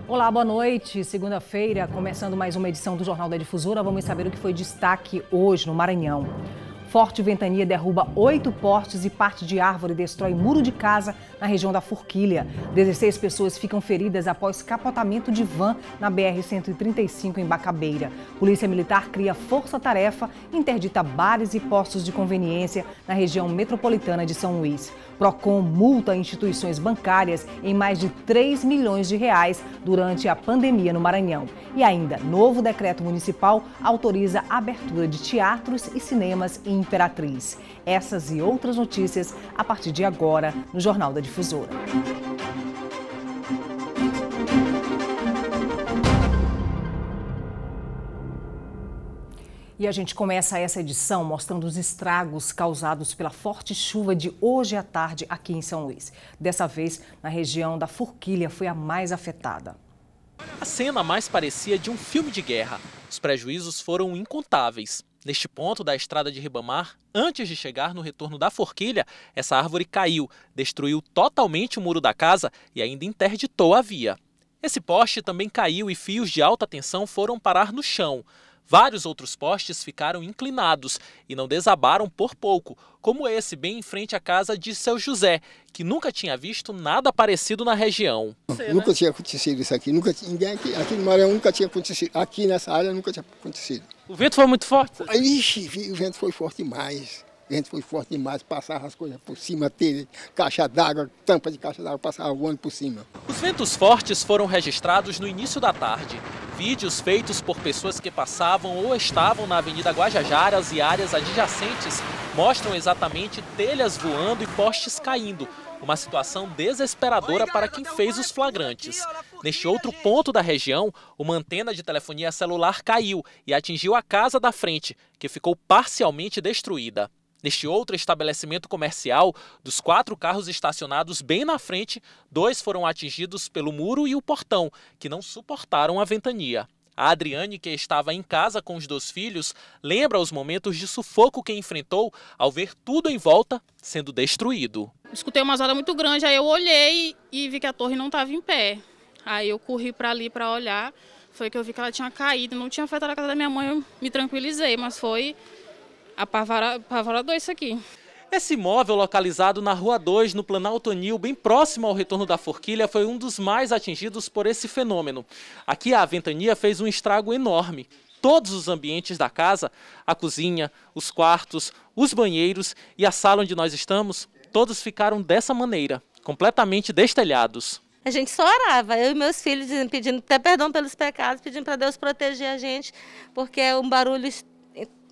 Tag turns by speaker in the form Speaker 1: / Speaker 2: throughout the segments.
Speaker 1: Olá, boa noite. Segunda-feira, começando mais uma edição do Jornal da Difusora. Vamos saber o que foi destaque hoje no Maranhão. Forte ventania derruba 8 postes e parte de árvore destrói muro de casa na região da Forquilha. 16 pessoas ficam feridas após capotamento de van na BR-135 em Bacabeira. Polícia Militar cria força-tarefa e interdita bares e postos de conveniência na região metropolitana de São Luís. Procon multa instituições bancárias em mais de 3 milhões de reais durante a pandemia no Maranhão. E ainda, novo decreto municipal autoriza a abertura de teatros e cinemas em Imperatriz. Essas e outras notícias a partir de agora no Jornal da Difusora. E a gente começa essa edição mostrando os estragos causados pela forte chuva de hoje à tarde aqui em São Luís. Dessa vez, na região da Forquilha foi a mais afetada.
Speaker 2: A cena mais parecia de um filme de guerra. Os prejuízos foram incontáveis. Neste ponto da estrada de Ribamar, antes de chegar no retorno da Forquilha, essa árvore caiu, destruiu totalmente o muro da casa e ainda interditou a via. Esse poste também caiu e fios de alta tensão foram parar no chão. Vários outros postes ficaram inclinados e não desabaram por pouco, como esse bem em frente à casa de seu José, que nunca tinha visto nada parecido na região.
Speaker 3: Nunca tinha acontecido isso aqui, ninguém aqui no Maranhão nunca tinha acontecido, aqui nessa área nunca tinha acontecido.
Speaker 2: O vento foi muito forte?
Speaker 3: Ixi, o vento foi forte demais. O vento foi forte demais, passava as coisas por cima, ter caixa d'água, tampa de caixa d'água, passava voando por cima.
Speaker 2: Os ventos fortes foram registrados no início da tarde. Vídeos feitos por pessoas que passavam ou estavam na Avenida Guajajaras e áreas adjacentes mostram exatamente telhas voando e postes caindo. Uma situação desesperadora para quem fez os flagrantes. Neste outro ponto da região, uma antena de telefonia celular caiu e atingiu a casa da frente, que ficou parcialmente destruída. Neste outro estabelecimento comercial, dos 4 carros estacionados bem na frente, 2 foram atingidos pelo muro e o portão, que não suportaram a ventania. A Adriane, que estava em casa com os 2 filhos, lembra os momentos de sufoco que enfrentou ao ver tudo em volta sendo destruído.
Speaker 4: Escutei uma zoada muito grande, aí eu olhei e vi que a torre não estava em pé. Aí eu corri para ali para olhar, foi que eu vi que ela tinha caído, não tinha afetado a casa da minha mãe, eu me tranquilizei, mas foi apavorador isso aqui.
Speaker 2: Esse imóvel, localizado na Rua 2, no Planalto Anil, bem próximo ao retorno da Forquilha, foi um dos mais atingidos por esse fenômeno. Aqui a ventania fez um estrago enorme. Todos os ambientes da casa, a cozinha, os quartos, os banheiros e a sala onde nós estamos, todos ficaram dessa maneira, completamente destelhados.
Speaker 5: A gente só orava, eu e meus filhos pedindo até perdão pelos pecados, pedindo para Deus proteger a gente, porque é um barulho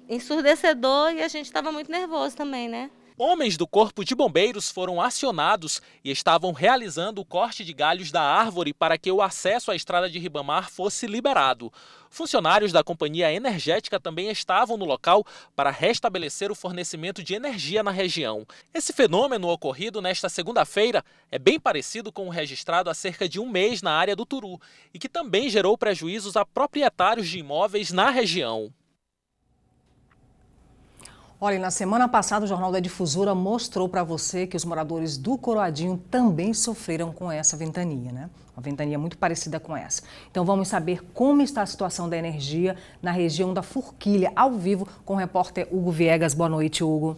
Speaker 5: ensurdecedor e a gente estava muito nervoso também, né?
Speaker 2: Homens do Corpo de Bombeiros foram acionados e estavam realizando o corte de galhos da árvore para que o acesso à estrada de Ribamar fosse liberado. Funcionários da Companhia Energética também estavam no local para restabelecer o fornecimento de energia na região. Esse fenômeno ocorrido nesta segunda-feira é bem parecido com o registrado há cerca de um mês na área do Turu e que também gerou prejuízos a proprietários de imóveis na região.
Speaker 1: Olha, na semana passada o Jornal da Difusora mostrou para você que os moradores do Coroadinho também sofreram com essa ventania, né? Uma ventania muito parecida com essa. Então vamos saber como está a situação da energia na região da Forquilha, ao vivo com o repórter Hugo Viegas. Boa noite, Hugo.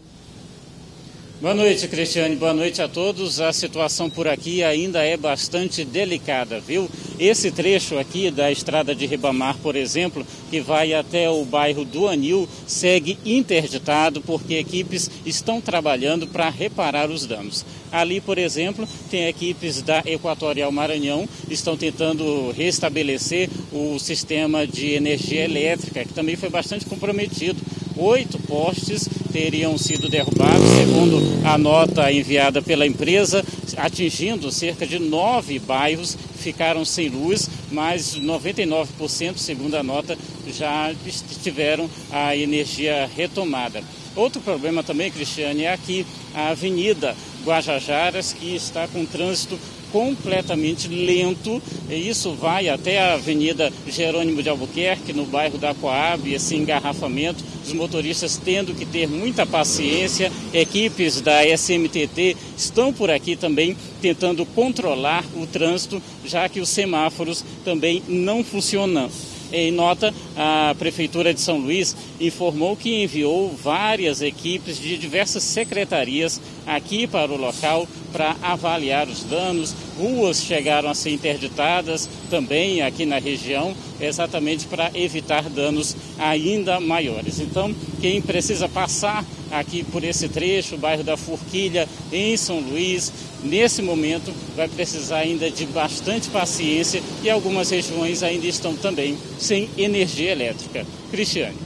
Speaker 6: Boa noite, Cristiane. Boa noite a todos. A situação por aqui ainda é bastante delicada, viu? Esse trecho aqui da estrada de Ribamar, por exemplo, que vai até o bairro do Anil, segue interditado porque equipes estão trabalhando para reparar os danos. Ali, por exemplo, tem equipes da Equatorial Maranhão, estão tentando restabelecer o sistema de energia elétrica, que também foi bastante comprometido. 8 postes teriam sido derrubados, segundo a nota enviada pela empresa, atingindo cerca de 9 bairros, ficaram sem luz, mas 99%, segundo a nota, já tiveram a energia retomada. Outro problema também, Cristiane, é aqui a Avenida Guajajaras, que está com trânsito completamente lento. E isso vai até a Avenida Jerônimo de Albuquerque, no bairro da Coab, esse engarrafamento, os motoristas tendo que ter muita paciência. Equipes da SMTT estão por aqui também tentando controlar o trânsito, já que os semáforos também não funcionam. Em nota, a Prefeitura de São Luís informou que enviou várias equipes de diversas secretarias aqui para o local para avaliar os danos. Ruas chegaram a ser interditadas também aqui na região, exatamente para evitar danos ainda maiores. Então, quem precisa passar aqui por esse trecho, o bairro da Forquilha, em São Luís, nesse momento vai precisar ainda de bastante paciência e algumas regiões ainda estão também sem energia elétrica. Cristiane.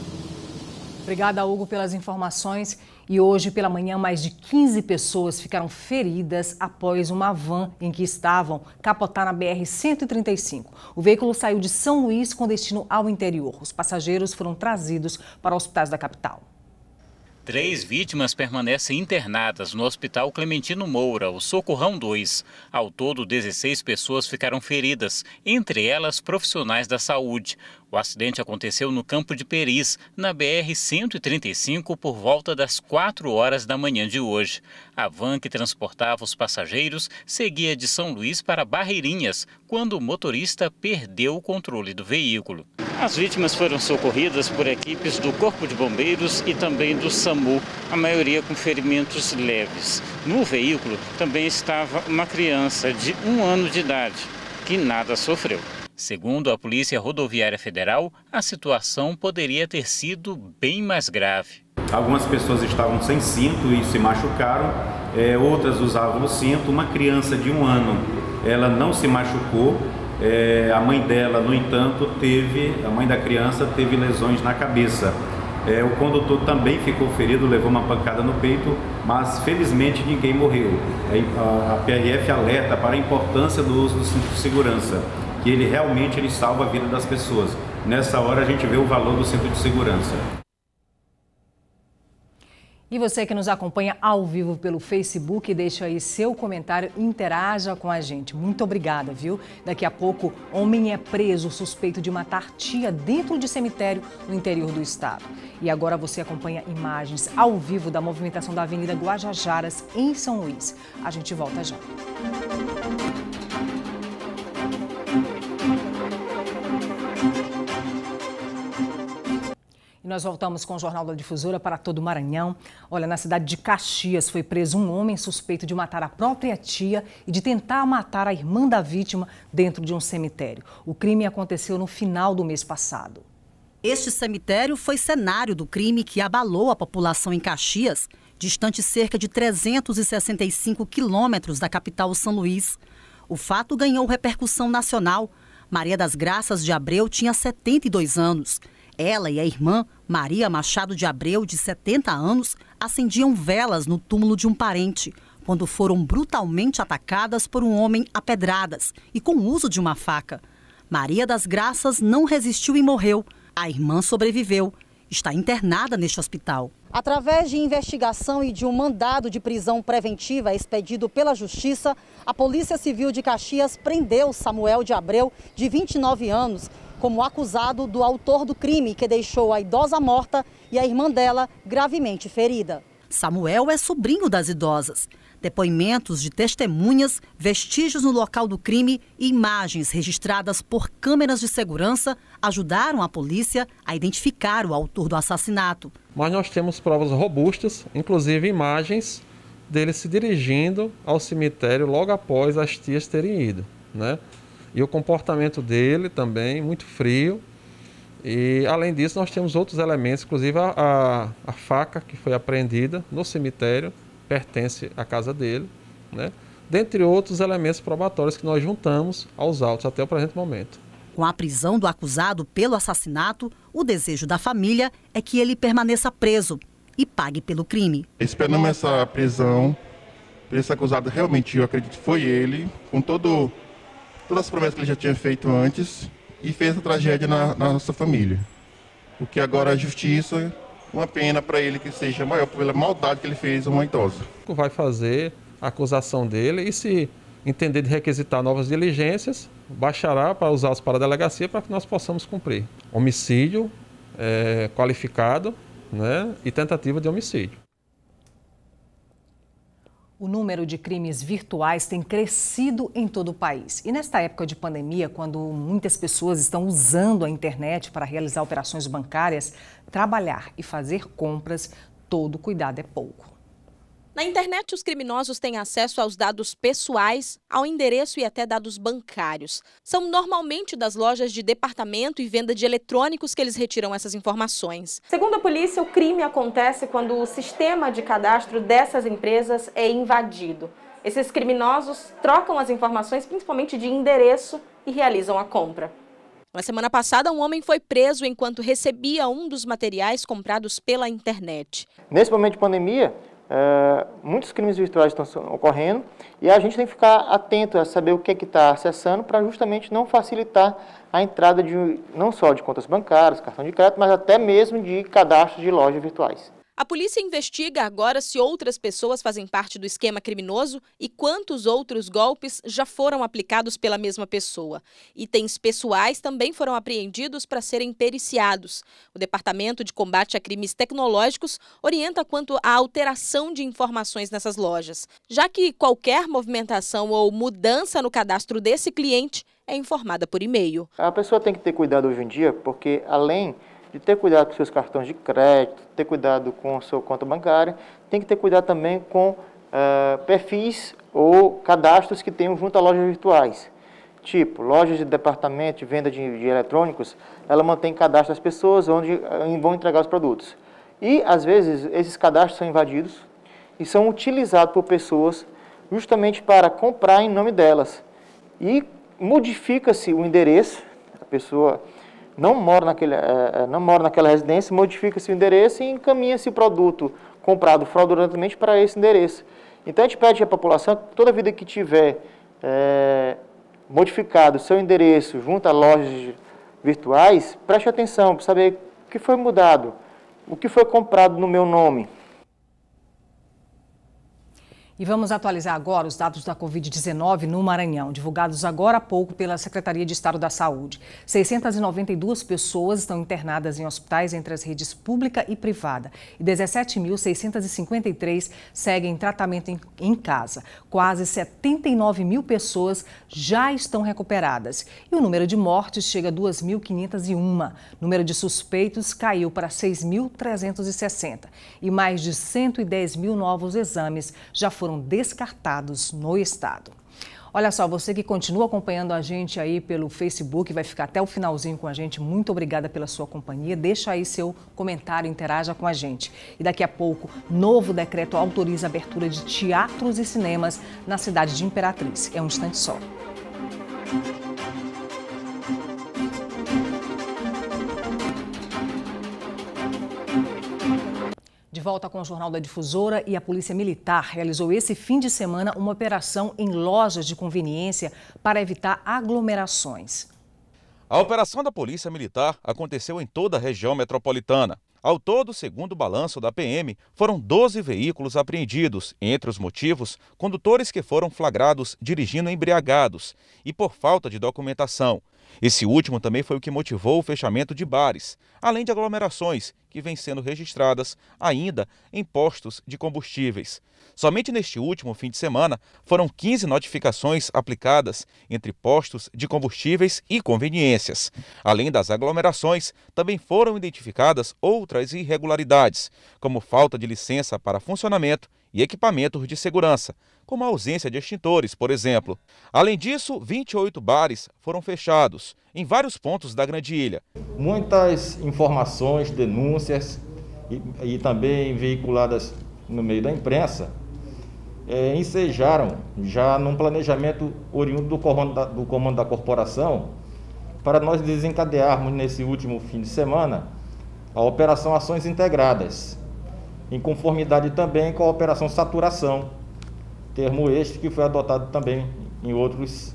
Speaker 1: Obrigada, Hugo, pelas informações. E hoje, pela manhã, mais de 15 pessoas ficaram feridas após uma van em que estavam capotar na BR-135. O veículo saiu de São Luís com destino ao interior. Os passageiros foram trazidos para hospitais da capital.
Speaker 6: 3 vítimas permanecem internadas no Hospital Clementino Moura, o Socorrão 2. Ao todo, 16 pessoas ficaram feridas, entre elas profissionais da saúde. O acidente aconteceu no Campo de Peris, na BR-135, por volta das 4 horas da manhã de hoje. A van que transportava os passageiros seguia de São Luís para Barreirinhas, quando o motorista perdeu o controle do veículo. As vítimas foram socorridas por equipes do Corpo de Bombeiros e também do SAMU, a maioria com ferimentos leves. No veículo também estava uma criança de 1 ano de idade, que nada sofreu. Segundo a Polícia Rodoviária Federal, a situação poderia ter sido bem mais grave.
Speaker 7: Algumas pessoas estavam sem cinto e se machucaram, outras usavam o cinto. Uma criança de 1 ano, ela não se machucou. A mãe dela, no entanto, a mãe da criança teve lesões na cabeça. O condutor também ficou ferido, levou uma pancada no peito, mas felizmente ninguém morreu. A PRF alerta para a importância do uso do cinto de segurança, que ele realmente salva a vida das pessoas. Nessa hora a gente vê o valor do cinto de segurança.
Speaker 1: E você que nos acompanha ao vivo pelo Facebook, deixa aí seu comentário, interaja com a gente. Muito obrigada, viu? Daqui a pouco, homem é preso suspeito de matar tia dentro de cemitério no interior do estado. E agora você acompanha imagens ao vivo da movimentação da Avenida Guajajaras, em São Luís. A gente volta já. Nós voltamos com o Jornal da Difusora para todo o Maranhão. Olha, na cidade de Caxias foi preso um homem suspeito de matar a própria tia e de tentar matar a irmã da vítima dentro de um cemitério. O crime aconteceu no final do mês passado.
Speaker 8: Este cemitério foi cenário do crime que abalou a população em Caxias, distante cerca de 365 quilômetros da capital São Luís. O fato ganhou repercussão nacional. Maria das Graças de Abreu tinha 72 anos. Ela e a irmã, Maria Machado de Abreu, de 70 anos, acendiam velas no túmulo de um parente, quando foram brutalmente atacadas por um homem a pedradas e com o uso de uma faca. Maria das Graças não resistiu e morreu. A irmã sobreviveu. Está internada neste hospital. Através de investigação e de um mandado de prisão preventiva expedido pela Justiça, a Polícia Civil de Caxias prendeu Samuel de Abreu, de 29 anos, como acusado do autor do crime que deixou a idosa morta e a irmã dela gravemente ferida. Samuel é sobrinho das idosas. Depoimentos de testemunhas, vestígios no local do crime e imagens registradas por câmeras de segurança ajudaram a polícia a identificar o autor do assassinato.
Speaker 9: Mas nós temos provas robustas, inclusive imagens dele se dirigindo ao cemitério logo após as tias terem ido, né? E o comportamento dele também muito frio. E além disso nós temos outros elementos, inclusive a faca que foi apreendida no cemitério, pertence à casa dele, né? Dentre outros elementos probatórios que nós juntamos aos autos até o presente momento.
Speaker 8: Com a prisão do acusado pelo assassinato, o desejo da família é que ele permaneça preso e pague pelo crime.
Speaker 10: Esperamos essa prisão, esse acusado realmente, eu acredito que foi ele, com todas as promessas que ele já tinha feito antes, e fez a tragédia na nossa família. O que agora a justiça, uma pena para ele que seja maior pela maldade que ele fez a uma idosa.
Speaker 9: Vai fazer a acusação dele e se entender de requisitar novas diligências, baixará para usá-los para a delegacia para que nós possamos cumprir. Homicídio qualificado, né, e tentativa de homicídio.
Speaker 1: O número de crimes virtuais tem crescido em todo o país. E nesta época de pandemia, quando muitas pessoas estão usando a internet para realizar operações bancárias, trabalhar e fazer compras, todo cuidado é pouco.
Speaker 11: Na internet, os criminosos têm acesso aos dados pessoais, ao endereço e até dados bancários. São normalmente das lojas de departamento e venda de eletrônicos que eles retiram essas informações. Segundo a polícia, o crime acontece quando o sistema de cadastro dessas empresas é invadido. Esses criminosos trocam as informações, principalmente de endereço, e realizam a compra. Na semana passada, um homem foi preso enquanto recebia um dos materiais comprados pela internet.
Speaker 12: Nesse momento de pandemia, muitos crimes virtuais estão ocorrendo e a gente tem que ficar atento a saber o que está acessando para justamente não facilitar a entrada não só de contas bancárias, cartão de crédito, mas até mesmo de cadastros de lojas virtuais.
Speaker 11: A polícia investiga agora se outras pessoas fazem parte do esquema criminoso e quantos outros golpes já foram aplicados pela mesma pessoa. Itens pessoais também foram apreendidos para serem periciados. O Departamento de Combate a Crimes Tecnológicos orienta quanto à alteração de informações nessas lojas, já que qualquer movimentação ou mudança no cadastro desse cliente é informada por e-mail.
Speaker 12: A pessoa tem que ter cuidado hoje em dia, porque além de ter cuidado com seus cartões de crédito, ter cuidado com a sua conta bancária, tem que ter cuidado também com perfis ou cadastros que tenham junto a lojas virtuais. Tipo, lojas de departamento de venda de eletrônicos, ela mantém cadastro das pessoas onde vão entregar os produtos. E, às vezes, esses cadastros são invadidos e são utilizados por pessoas justamente para comprar em nome delas. E modifica-se o endereço, a pessoa não mora naquela residência, modifica-se o endereço e encaminha-se o produto comprado fraudulentamente para esse endereço. Então a gente pede à população que toda vida que tiver modificado o seu endereço junto a lojas virtuais, preste atenção para saber o que foi mudado, o que foi comprado no meu nome.
Speaker 1: E vamos atualizar agora os dados da Covid-19 no Maranhão, divulgados agora há pouco pela Secretaria de Estado da Saúde. 692 pessoas estão internadas em hospitais entre as redes pública e privada e 17.653 seguem tratamento em casa. Quase 79 mil pessoas já estão recuperadas e o número de mortes chega a 2.501. O número de suspeitos caiu para 6.360 e mais de 110 mil novos exames já foram descartados no estado. Olha só, você que continua acompanhando a gente aí pelo Facebook, vai ficar até o finalzinho com a gente. Muito obrigada pela sua companhia. Deixa aí seu comentário, interaja com a gente. E daqui a pouco, novo decreto autoriza a abertura de teatros e cinemas na cidade de Imperatriz. É um instante só. De volta com o Jornal da Difusora, e a Polícia Militar realizou esse fim de semana uma operação em lojas de conveniência para evitar aglomerações.
Speaker 13: A operação da Polícia Militar aconteceu em toda a região metropolitana. Ao todo, segundo o balanço da PM, foram 12 veículos apreendidos. Entre os motivos, condutores que foram flagrados dirigindo embriagados e por falta de documentação. Esse último também foi o que motivou o fechamento de bares, além de aglomerações que vêm sendo registradas ainda em postos de combustíveis. Somente neste último fim de semana foram 15 notificações aplicadas entre postos de combustíveis e conveniências. Além das aglomerações, também foram identificadas outras irregularidades, como falta de licença para funcionamento e equipamentos de segurança, como a ausência de extintores, por exemplo. Além disso, 28 bares foram fechados em vários pontos da Grande Ilha.
Speaker 14: Muitas informações, denúncias e também veiculadas no meio da imprensa ensejaram já num planejamento oriundo do comando da corporação para nós desencadearmos nesse último fim de semana a Operação Ações Integradas, em conformidade também com a Operação Saturação, termo este que foi adotado também em outros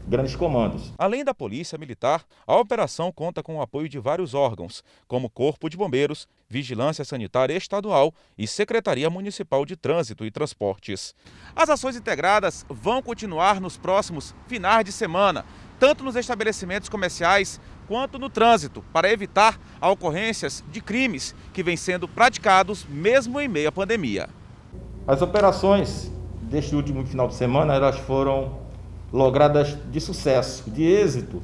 Speaker 14: grandes comandos.
Speaker 13: Além da Polícia Militar, a operação conta com o apoio de vários órgãos, como Corpo de Bombeiros, Vigilância Sanitária Estadual e Secretaria Municipal de Trânsito e Transportes. As ações integradas vão continuar nos próximos finais de semana, tanto nos estabelecimentos comerciais quanto no trânsito, para evitar a ocorrências de crimes que vêm sendo praticados mesmo em meio à pandemia.
Speaker 14: As operações deste último final de semana, elas foram logradas de sucesso, de êxito,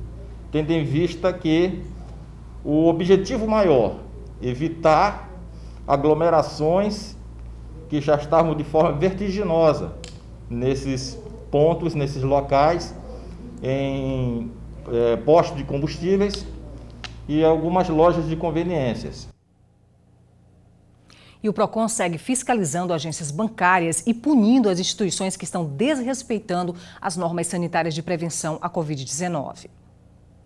Speaker 14: tendo em vista que o objetivo maior, evitar aglomerações que já estavam de forma vertiginosa nesses pontos, nesses locais, em postos de combustíveis e algumas lojas de conveniências.
Speaker 1: E o PROCON segue fiscalizando agências bancárias e punindo as instituições que estão desrespeitando as normas sanitárias de prevenção à Covid-19.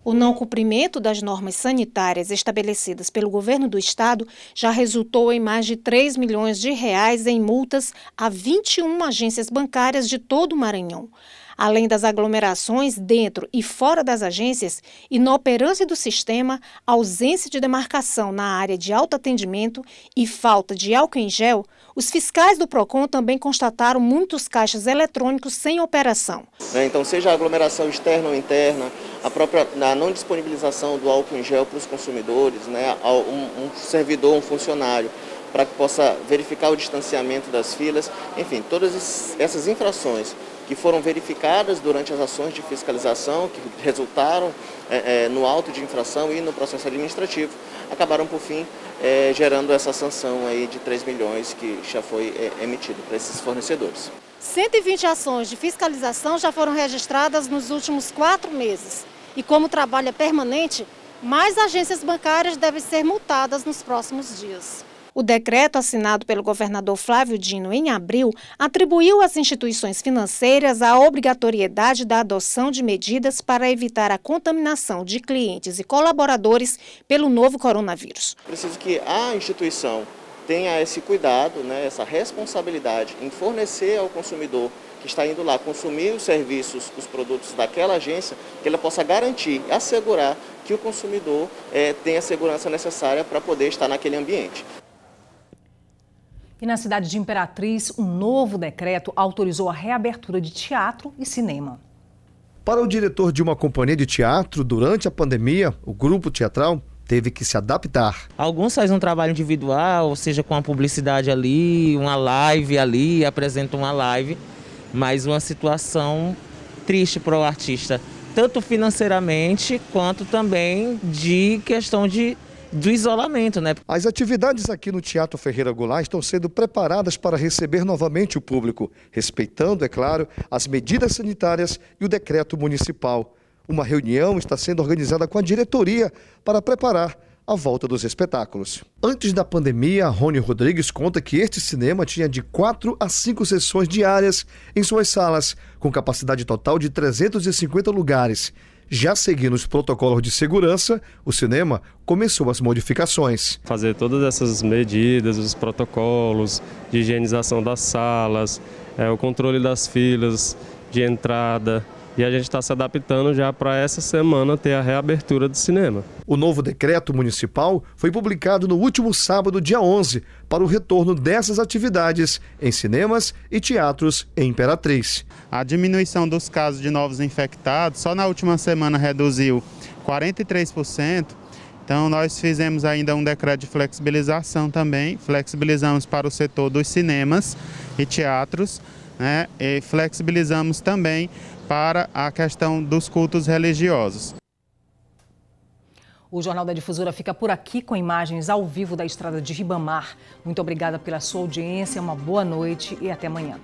Speaker 15: O não cumprimento das normas sanitárias estabelecidas pelo governo do estado já resultou em mais de 3 milhões de reais em multas a 21 agências bancárias de todo o Maranhão. Além das aglomerações dentro e fora das agências, inoperância do sistema, ausência de demarcação na área de autoatendimento e falta de álcool em gel, os fiscais do PROCON também constataram muitos caixas eletrônicos sem operação.
Speaker 16: Então, seja a aglomeração externa ou interna, a não disponibilização do álcool em gel para os consumidores, um servidor, um funcionário, para que possa verificar o distanciamento das filas, enfim, todas essas infrações que foram verificadas durante as ações de fiscalização, que resultaram no auto de infração e no processo administrativo, acabaram, por fim, gerando essa sanção aí de 3 milhões que já foi emitido para esses fornecedores.
Speaker 15: 120 ações de fiscalização já foram registradas nos últimos 4 meses. E como o trabalho é permanente, mais agências bancárias devem ser multadas nos próximos dias. O decreto assinado pelo governador Flávio Dino em abril atribuiu às instituições financeiras a obrigatoriedade da adoção de medidas para evitar a contaminação de clientes e colaboradores pelo novo coronavírus.
Speaker 16: Preciso que a instituição tenha esse cuidado, essa responsabilidade em fornecer ao consumidor que está indo lá consumir os serviços, os produtos daquela agência, que ela possa garantir, assegurar que o consumidor tenha a segurança necessária para poder estar naquele ambiente.
Speaker 1: E na cidade de Imperatriz, um novo decreto autorizou a reabertura de teatro e cinema.
Speaker 17: Para o diretor de uma companhia de teatro, durante a pandemia, o grupo teatral teve que se adaptar.
Speaker 18: Alguns fazem um trabalho individual, ou seja, com a publicidade ali, uma live ali, apresentam uma live, mas uma situação triste para o artista, tanto financeiramente quanto também de questão do isolamento,
Speaker 17: As atividades aqui no Teatro Ferreira Goulart estão sendo preparadas para receber novamente o público, respeitando, é claro, as medidas sanitárias e o decreto municipal. Uma reunião está sendo organizada com a diretoria para preparar a volta dos espetáculos. Antes da pandemia, Rony Rodrigues conta que este cinema tinha de 4 a 5 sessões diárias em suas salas, com capacidade total de 350 lugares. Já seguindo os protocolos de segurança, o cinema começou as modificações.
Speaker 19: Fazer todas essas medidas, os protocolos de higienização das salas, o controle das filas de entrada. E a gente está se adaptando já para essa semana ter a reabertura do cinema.
Speaker 17: O novo decreto municipal foi publicado no último sábado, dia 11, para o retorno dessas atividades em cinemas e teatros em Imperatriz.
Speaker 20: A diminuição dos casos de novos infectados só na última semana reduziu 43%. Então nós fizemos ainda um decreto de flexibilização também. Flexibilizamos para o setor dos cinemas e teatros, e flexibilizamos também para a questão dos cultos religiosos.
Speaker 1: O Jornal da Difusora fica por aqui com imagens ao vivo da estrada de Ribamar. Muito obrigada pela sua audiência, uma boa noite e até amanhã.